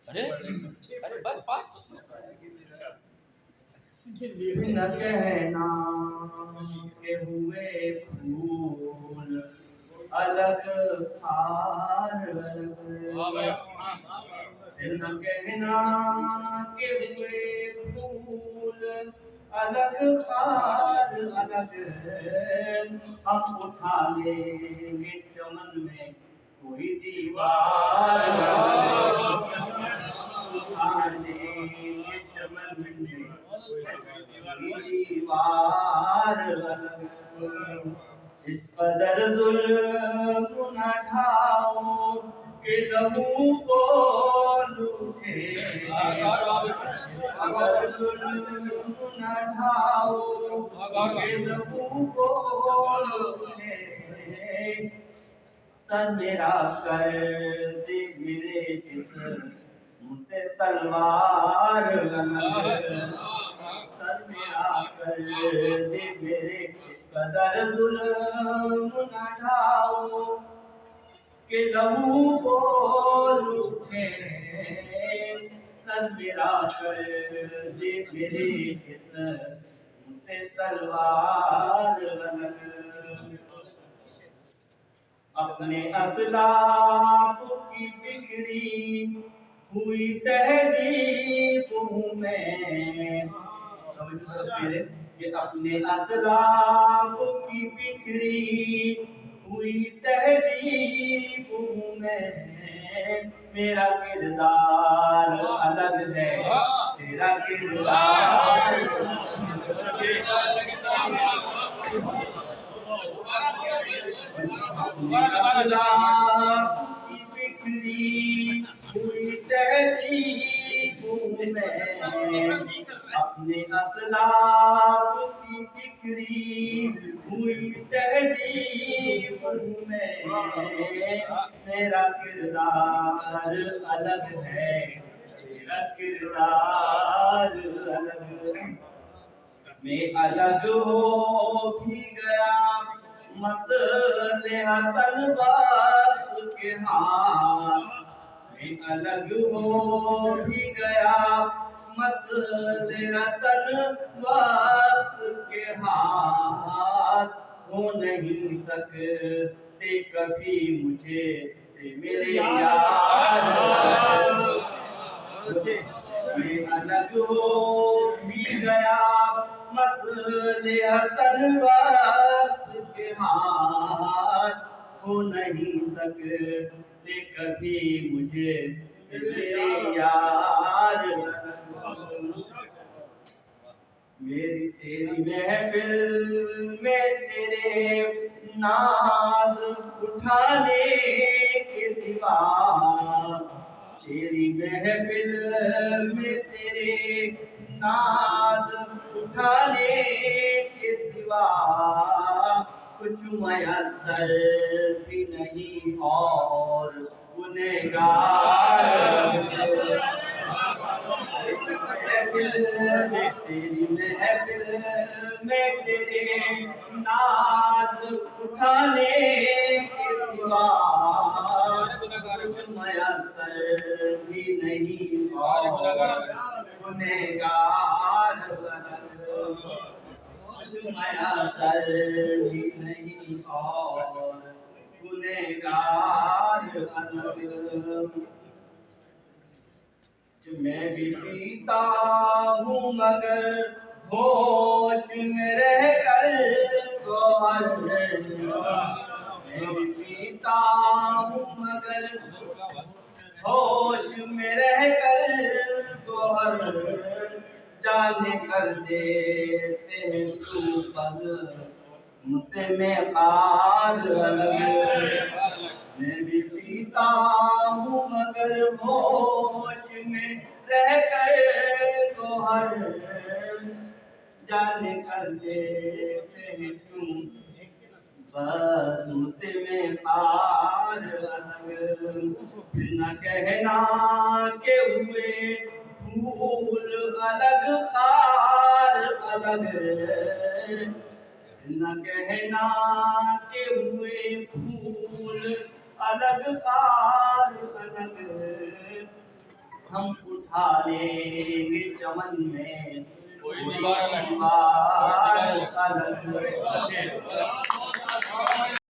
अरे अरे बस पाँच। न कहना के हुए फूल अलग हार न कहना के हुए फूल अलग हार अलग हम उठा लेंगे चमन में कोई दीवार उठा लेंगे चमन में दीवार इस कदर जुल्म न ढाओ कि लहू को लूटे अगर जुल्म न ढाओ कि लहू को लूटे सर मेरा कर दे मेरे जिस्म मुझसे तलवार सर मेरा कर दे मेरे कदर जुल्म न ढाओ कि लहू को लूटे सर मेरा कर दे मेरे जिस्म मुझसे तलवार अपने अखलाक की बिगड़ी हुई तहजीब हूँ मैं कि अपने अखलाक की बिगड़ी हुई तहजीब हूँ मैं मेरा किरदार अलग है तेरा किरदार की बिखरी हुई तहजीब में अपने अखलाक की बिखरी हुई तहजीब में मेरा किरदार अलग है तेरा किरदार अलग मैं अलग हो भी गया मत ले तलवार के हाथ मैं अलग हो भी गया मत ले तलवार के हाथ हो नहीं सकते कभी मुझे मेरे यार मैं अलग हो भी गया मत ले तलवार के हाथ हो नहीं सकते कभी मुझे तेरे यार मेरी तेरी महफिल में तेरे नाज उठाने के सिवा तेरी महफिल में तेरे नाज उठाने के सिवा कुछ मयसर भी नहीं और गुनहगार तेरी महफिल में तेरे नाज उठाने के सिवा कुछ मयसर भी नहीं और गुनहगार कुछ मयसर भी नहीं और गुनहगार मैं भी पीता हूँ मगर होश में रहकर गौहर मैं भी पीता हूँ मगर होश में रहकर गौहर जाने कर देते हैं तुम पल मुझसे में खाद मैं भी पीता हूँ मगर होश में रहकर गौहर जाने कर देते हैं तुम बस मुझसे में पार न कहना के हुए फूल अलग हार अलग न कहना के हुए फूल अलग सरकार अलग, हम उठा लेंगे चमन में कोई दीवार अलग। दीवार अलग।